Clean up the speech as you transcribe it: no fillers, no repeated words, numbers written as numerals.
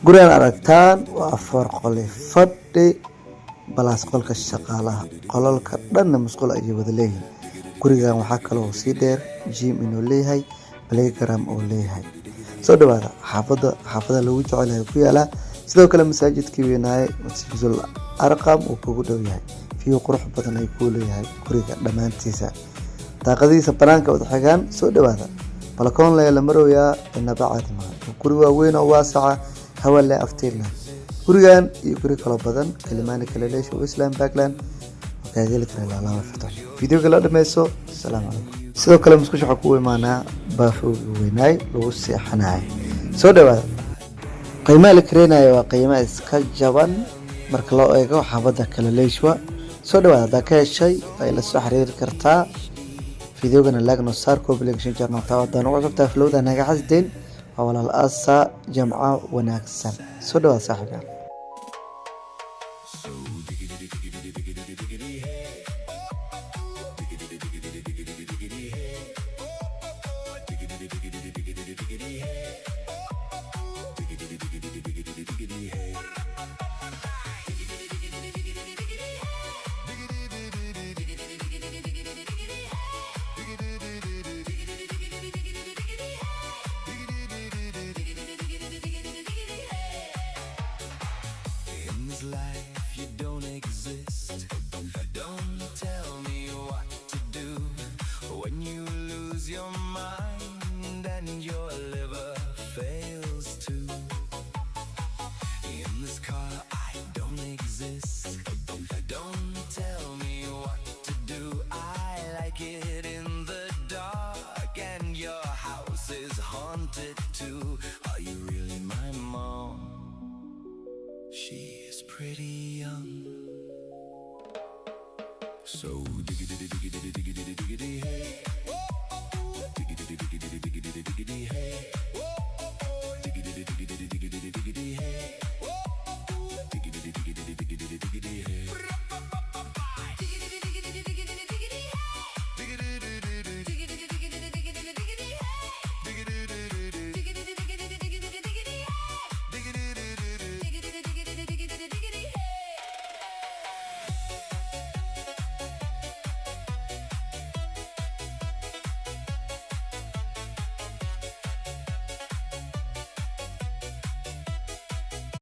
gurigan aragtaan waa 4 qol fadhi balaas qolka shaqaalaha qolalka dhanna musqul ay wada leeyihiin gurigan waxaa kale oo sii dheer gym inuu leeyahay playground oo leeyahay soo dhawaada xaafada lagu jecel yahay ku yaala sidoo kale masaajidkii weynaaye masjidul arqam uu kugu dhow yahay fiyo qurux badan ay ku leeyahay guriga dhamaantiisa daaqadiisa banaanka wada xigaan soo dhawaada balkoon la marooyaa inaba caadima guri waa weyn oo waasaca hawa leh aftiirna gurigan iyo guri kala badan kalimaana kala leesho Islam Backland wakaageli kara la fito videoga la dhameeso assalamu alaykum sidoo kale musqusha waxa ku imaanaa baafo weynaay lagu seexanaay soo dhawaada qiimaha la kareenayo waa qiimo iska jaban marka loo eego xaafada kala leeshwa soo dhawaada ka heshay ay la soo xiriir kartaa videogana laagno saar publication channel tawadana ugu xubtaa flowda naga xasdeen wala al-asa jamca wanaagsan soo dhawaada saaxiibka Life you don't exist. Don't tell me what to do when you lose your mind and your liver fails too. In this car I don't exist. Don't tell me what to do. I like it in the dark and your house is haunted too. Are you really my mom? She is pretty young. So diggity diggity diggity diggity hey.